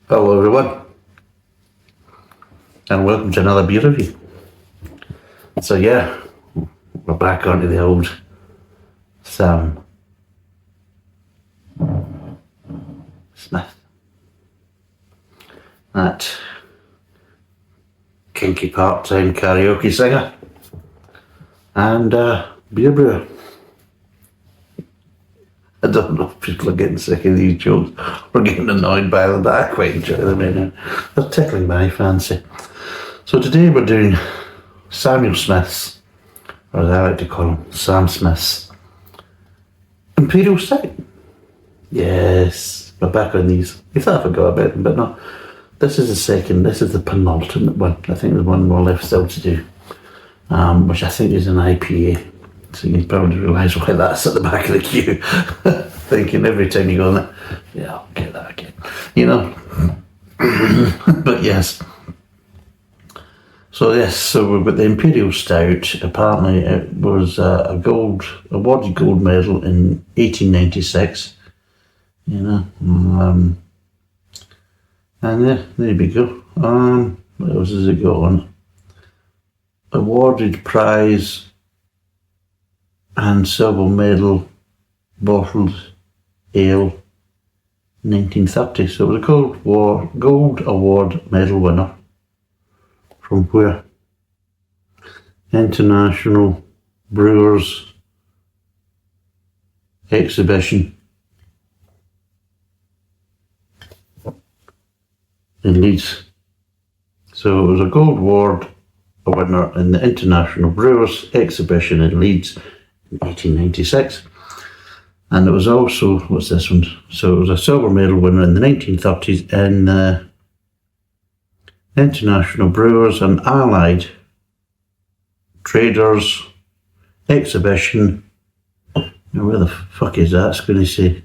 Hello everyone, and welcome to another beer review. So yeah, we're back onto the old Sam Smith, that kinky part-time karaoke singer and beer brewer. I don't know if people are getting sick of these jokes or getting annoyed by them, but I quite enjoy them anyhow. They're tickling my fancy. So today we're doing Samuel Smith's, or as I like to call him, Sam Smith's Imperial Stout. Yes, we're back on these. You thought I forgot about them, but no. This is the penultimate one. I think there's one more left still to do, which I think is an IPA. So you can probably realise why that's at the back of the queue. Thinking every time you go on it, yeah, I'll get that again. You know? But yes. So yes, so with the Imperial Stout, apparently it was awarded gold medal in 1896. You know? And yeah, there we go. What else has it got on? Awarded prize and silver medal bottled ale 1930. So it was a gold award medal winner from where? International Brewers Exhibition in Leeds. So it was a gold award winner in the International Brewers Exhibition in Leeds in 1896, and it was also, what's this one? So it was a silver medal winner in the 1930s in the International Brewers and Allied Traders Exhibition. Now where the fuck is that? It's going to say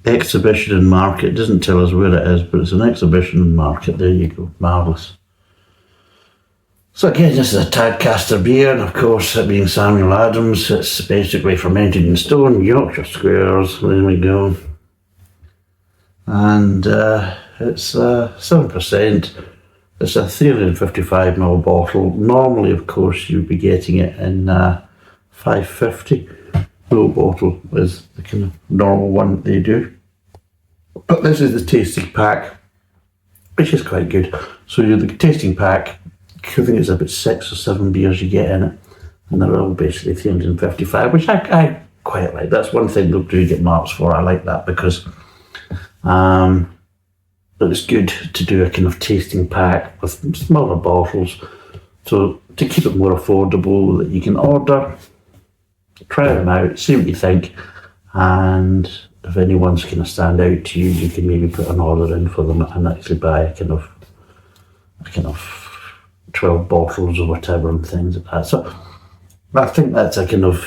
Exhibition and Market. It doesn't tell us where it is, but it's an exhibition and market. There you go, marvellous. So again, this is a Tadcaster beer, and of course, it being Samuel Adams, it's basically fermented in stone, Yorkshire Squares, there we go. And it's 7%, it's a 355ml bottle. Normally, of course, you'd be getting it in 550ml bottle is the kind of normal one that they do. But this is the tasting pack, which is quite good. So the tasting pack, I think it's about 6 or 7 beers you get in it, and they're all basically 355, which I quite like. That's one thing they'll do get marks for. I like that because it's good to do a kind of tasting pack with smaller bottles, so to keep it more affordable, that you can order, try them out, see what you think, and if anyone's kind of stand out to you, you can maybe put an order in for them and actually buy a kind of 12 bottles or whatever and things like that. So I think that's a kind of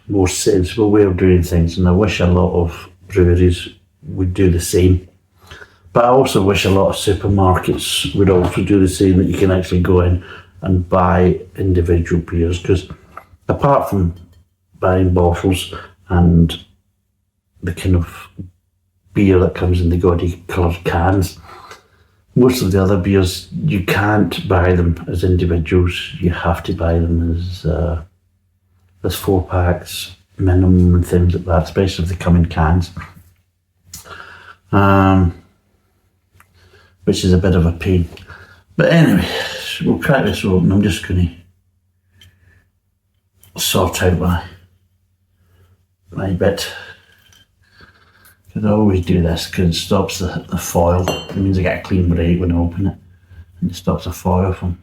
more sensible way of doing things, and I wish a lot of breweries would do the same. But I also wish a lot of supermarkets would also do the same, that you can actually go in and buy individual beers, because apart from buying bottles and the kind of beer that comes in the gaudy coloured cans, most of the other beers, you can't buy them as individuals. You have to buy them as 4-packs minimum and things like that, especially if they come in cans. Which is a bit of a pain. But anyway, we'll crack this open. I'm just going to sort out my bit. Because I always do this because it stops the foil. It means I get a clean break when I open it. And it stops the foil from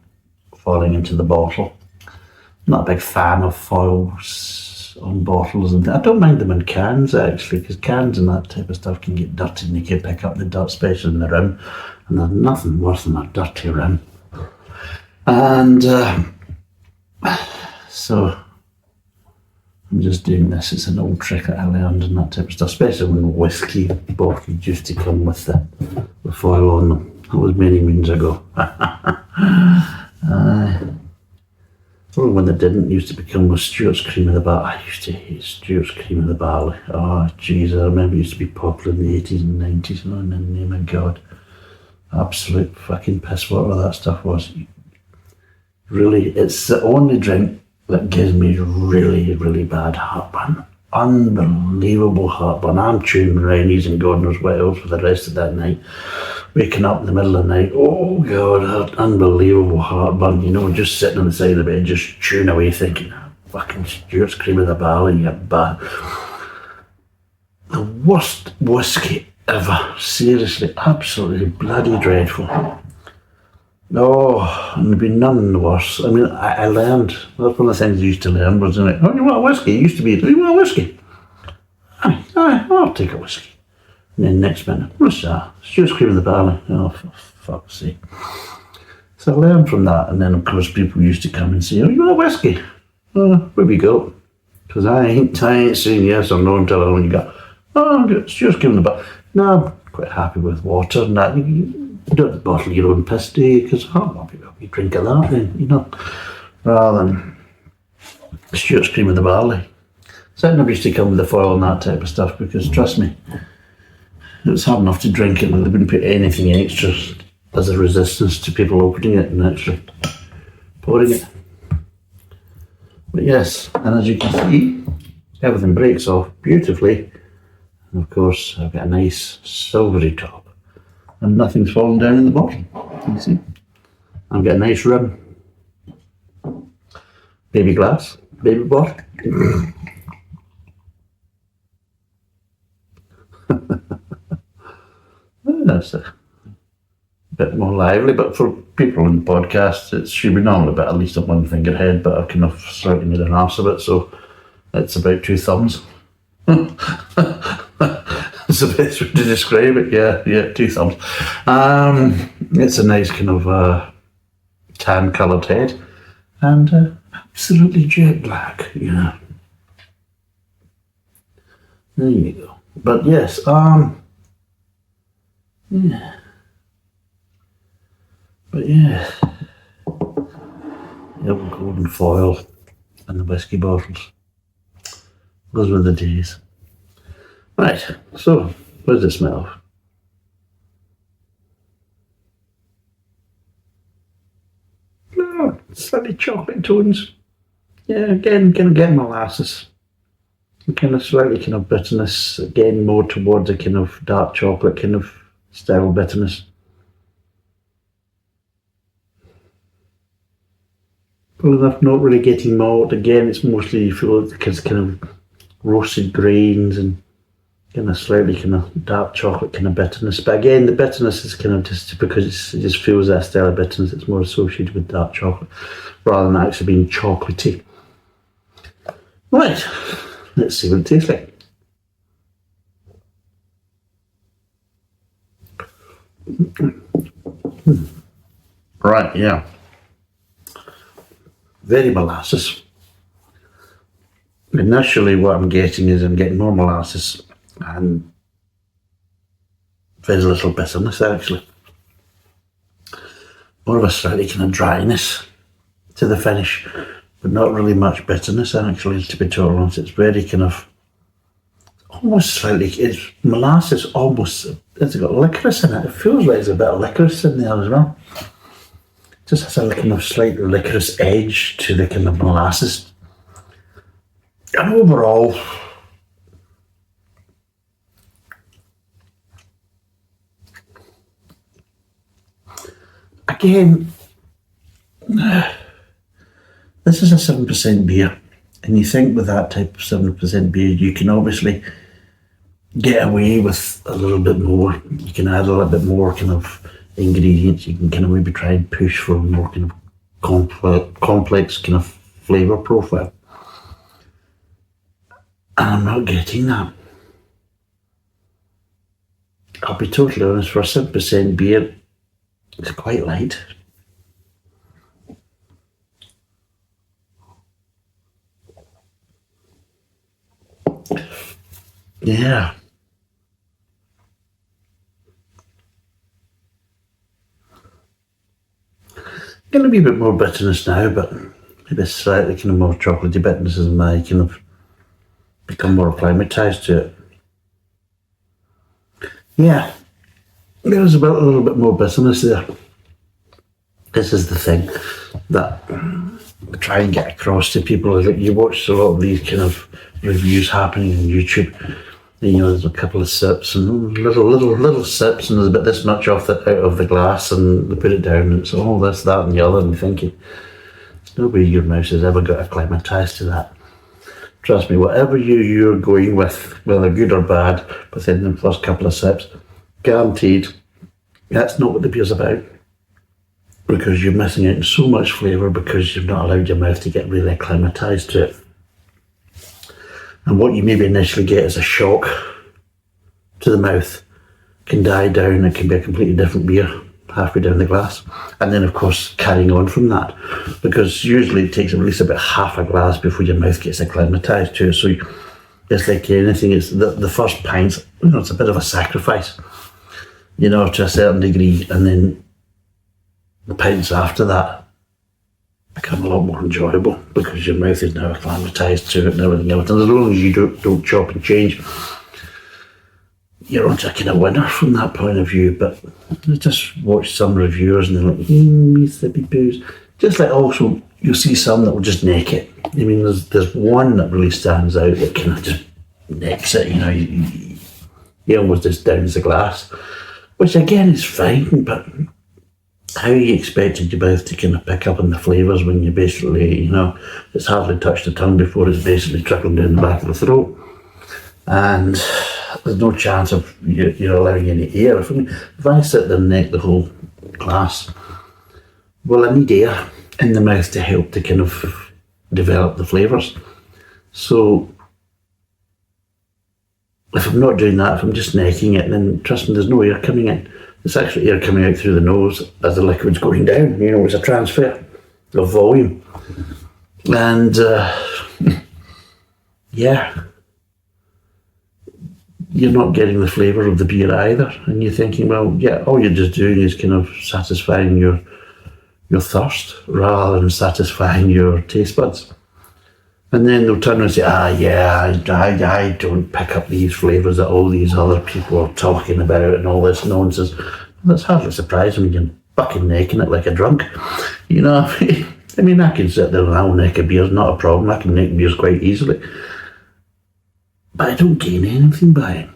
falling into the bottle. I'm not a big fan of foils on bottles, and I don't mind them in cans actually, because cans and that type of stuff can get dirty and you can pick up the dirt, especially in the rim. And there's nothing worse than a dirty rim. And so I'm just doing this. It's an old trick that I learned and that type of stuff, especially when whiskey bottles used to come with the foil on them. That was many moons ago. The one that didn't used to become was Stuart's Cream of the Barley. I used to hate Stuart's Cream of the Barley. Oh, jeez, I remember it used to be popular in the 80s and 90s. Oh, in the name of God. Absolute fucking piss water that stuff was. Really, it's the only drink that gives me really, really bad heartburn. Unbelievable heartburn. I'm chewing brownies and God knows what else for the rest of that night. Waking up in the middle of the night, oh God, unbelievable heartburn. You know, just sitting on the side of the bed, just chewing away, thinking, fucking Stuart's Cream of the Barley, you bad. The worst whiskey ever. Seriously, absolutely bloody dreadful. Oh, and there'd be none worse. I mean, I learned, that's one of the things I used to learn, wasn't it? Oh, you want a whiskey? It used to be, do you want a whiskey? Aye, I'll take a whiskey. And then next minute, what's that? Stuart's Cream of the Barley. Oh, for fuck's sake. So I learned from that, and then of course people used to come and say, oh, you want a whiskey? Where we go? Because I ain't saying yes or no until I only got, Stuart's Cream of the Barley. No, I'm quite happy with water and that. You don't bottle your own piss, do you? Because I'll be drinking that then, you know, rather than Stuart's Cream of the Barley. So I never used to come with the foil and that type of stuff because, trust me, it was hard enough to drink it and they wouldn't put anything extra as a resistance to people opening it and actually pouring it. But yes, and as you can see, everything breaks off beautifully. And of course, I've got a nice silvery top and nothing's fallen down in the bottom. You see? I've got a nice rim. Baby glass, baby bottle. That's a bit more lively, but for people on the podcast, it should be normally about at least a one finger head, but I've kind of slightly made an arse of it, so it's about 2 thumbs. It's the best way to describe it. Yeah, 2 thumbs. It's a nice kind of tan coloured head, and absolutely jet black. Yeah. There you go. But yes, yeah. But yeah, the old golden foil and the whiskey bottles. Those were the days. Right, so what does it smell of? Oh, slightly chocolate tones. Yeah, again, kind of getting molasses. Kind of slightly kind of bitterness, again more towards a kind of dark chocolate kind of style bitterness. Full enough, not really getting malt. Again, it's mostly full of kind of roasted grains and kind of slightly kind of dark chocolate kind of bitterness. But again, the bitterness is kind of just because it just feels that style of bitterness. It's more associated with dark chocolate rather than actually being chocolatey. Right, let's see what it tastes like. Right, yeah. Very molasses. Initially what I'm getting is I'm getting more molasses and very little bitterness actually. More of a slightly kind of dryness to the finish, but not really much bitterness actually, to be totally honest. It's very kind of, almost slightly, it's molasses almost, it's got licorice in it. It feels like there's a bit of licorice in there as well. Just has a kind of slight licorice edge to the kind of molasses. And overall, again, this is a 7% beer. And you think with that type of 7% beer, you can obviously get away with a little bit more. You can add a little bit more kind of ingredients. You can kind of maybe try and push for a more kind of complex kind of flavour profile. And I'm not getting that. I'll be totally honest, for a 7% beer, it's quite light. Yeah. Going to be a bit more bitterness now, but maybe slightly kind of more chocolatey bitterness as I kind of become more acclimatised to it. Yeah, there's a little bit more bitterness there. This is the thing that I try and get across to people, is that you watch a lot of these kind of reviews happening on YouTube. And, you know, there's a couple of sips and little sips, and there's about this much out of the glass, and they put it down, and it's all this, that, and the other, and you're thinking, no way your mouse has ever got acclimatised to that. Trust me, whatever you're going with, whether good or bad, within the first couple of sips, guaranteed, that's not what the beer's about. Because you're missing out on so much flavour because you've not allowed your mouth to get really acclimatised to it. And what you maybe initially get as a shock to the mouth can die down. It can be a completely different beer halfway down the glass. And then, of course, carrying on from that. Because usually it takes at least about half a glass before your mouth gets acclimatised to it. So it's like anything, it's the first pint, you know, it's a bit of a sacrifice, you know, to a certain degree. And then the pints after that become a lot more enjoyable because your mouth is now acclimatised to it and everything else. And as long as you don't chop and change, you're on to a kind of winner from that point of view. But I just watch some reviewers and they're like, me sippy poos. Just like also, you'll see some that will just neck it. I mean, there's one that really stands out that kind of just necks it, you know, he almost just downs the glass, which again is fine, but how you expected your mouth to kind of pick up on the flavours when you basically, you know, it's hardly touched the tongue before it's basically trickling down the back of the throat. And there's no chance of you're allowing any air. If I sit there and neck the whole glass, well, I need air in the mouth to help to kind of develop the flavours. So if I'm not doing that, if I'm just necking it, then trust me, there's no air coming in. It's actually air coming out through the nose as the liquid's going down. You know, it's a transfer of volume. And, yeah, you're not getting the flavour of the beer either. And you're thinking, well, yeah, all you're just doing is kind of satisfying your thirst rather than satisfying your taste buds. And then they'll turn and say, I don't pick up these flavours that all these other people are talking about and all this nonsense. That's hardly surprising when you're fucking necking it like a drunk. You know, I mean, I can sit there and I'll neck a beer, not a problem. I can neck beers quite easily. But I don't gain anything by it.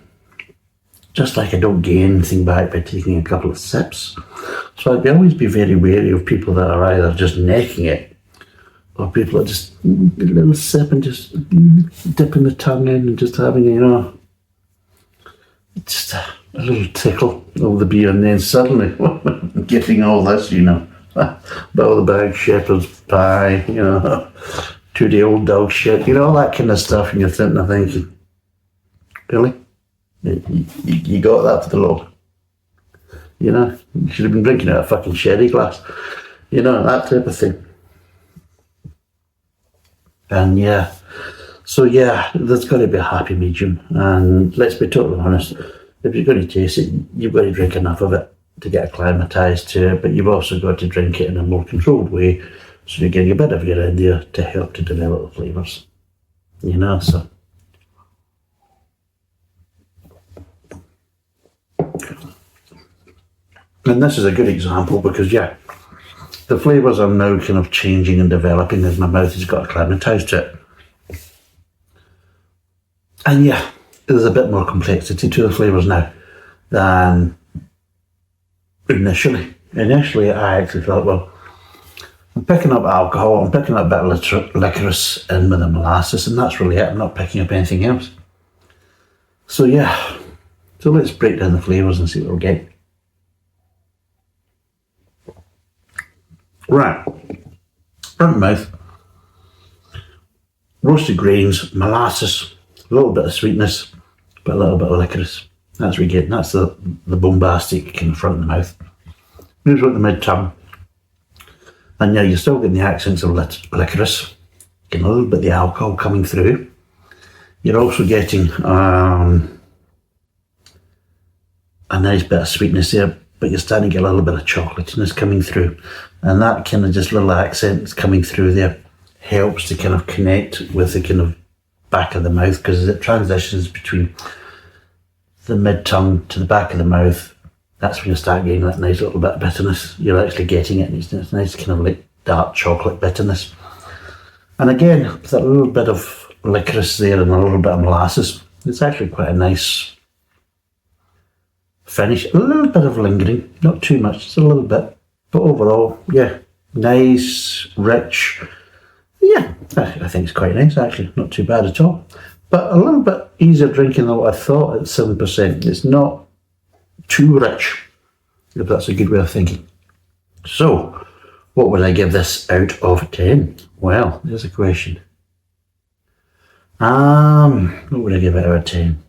Just like I don't gain anything by it by taking a couple of sips. So I'd always be very wary of people that are either just necking it, or people that just a little sip and just dipping the tongue in and just having, you know, just a little tickle of the beer, and then suddenly getting all this, you know, all the bag shepherd's pie, you know, 2-day-old dog shit, you know, all that kind of stuff, and you're thinking, really? You got that for the law? You know, you should have been drinking out of a fucking sherry glass, you know, that type of thing. And yeah, so yeah, there's got to be a happy medium. And let's be totally honest, if you're going to taste it, you've got to drink enough of it to get acclimatised to it, but you've also got to drink it in a more controlled way, so you're getting a bit of air in there to help to develop the flavours. You know, so. And this is a good example because, yeah, the flavours are now kind of changing and developing as my mouth has got acclimatised to it. And yeah, there's a bit more complexity to the flavours now than initially. Initially, I actually thought, well, I'm picking up alcohol, I'm picking up a bit of licorice in with the molasses, and that's really it. I'm not picking up anything else. So yeah, so let's break down the flavours and see what we're getting. Right, front mouth, roasted grains, molasses, a little bit of sweetness, but a little bit of licorice. That's what we get. That's the bombastic kind of front of the mouth. Moves out the mid-tongue. And yeah, you're still getting the accents of licorice, getting a little bit of the alcohol coming through. You're also getting a nice bit of sweetness there, but you're starting to get a little bit of chocolatiness coming through. And that kind of just little accent is coming through there. helps to kind of connect with the kind of back of the mouth, because as it transitions between the mid-tongue to the back of the mouth, that's when you start getting that nice little bit of bitterness. You're actually getting it, and it's nice kind of like dark chocolate bitterness. And again, with a little bit of licorice there and a little bit of molasses, it's actually quite a nice finish. A little bit of lingering, not too much, just a little bit. But overall, yeah, nice, rich. Yeah, I think it's quite nice actually, not too bad at all. But a little bit easier drinking than what I thought at 7%. It's not too rich, if that's a good way of thinking. So, what would I give this out of 10? Well, there's a question. What would I give it out of 10?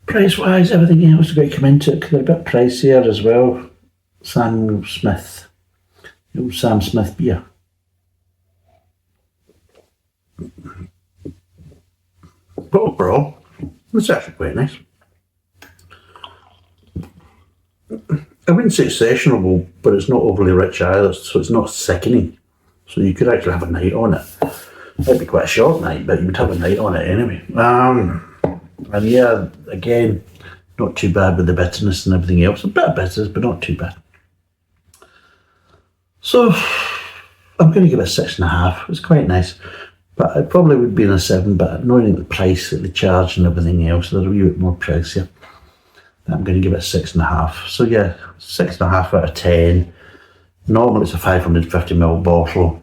Price-wise, everything else is going to come into it, because they're a bit pricier as well. Samuel Smith. The old Sam Smith beer. But overall, it's actually quite nice. I wouldn't say it's sessionable, but it's not overly rich either, so it's not sickening. So you could actually have a night on it. It'd be quite a short night, but you would have a night on it anyway. And yeah, again, not too bad with the bitterness and everything else. A bit of bitterness, but not too bad. So I'm going to give it a 6.5. It's quite nice. But it probably would be in a 7, but knowing the price that they charge and everything else, they're a wee bit more pricier. I'm going to give it a 6.5. So yeah, 6.5 out of 10. Normally it's a 550ml bottle.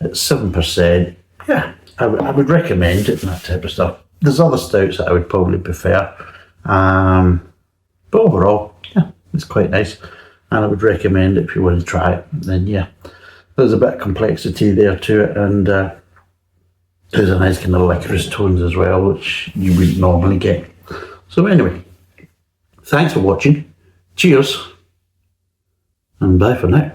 It's 7%. Yeah, I would recommend it and that type of stuff. There's other stouts that I would probably prefer. But overall, yeah, it's quite nice. And I would recommend it if you want to try it. Then yeah, there's a bit of complexity there to it, and there's a nice kind of licorice tones as well, which you wouldn't normally get. So anyway, thanks for watching. Cheers. And bye for now.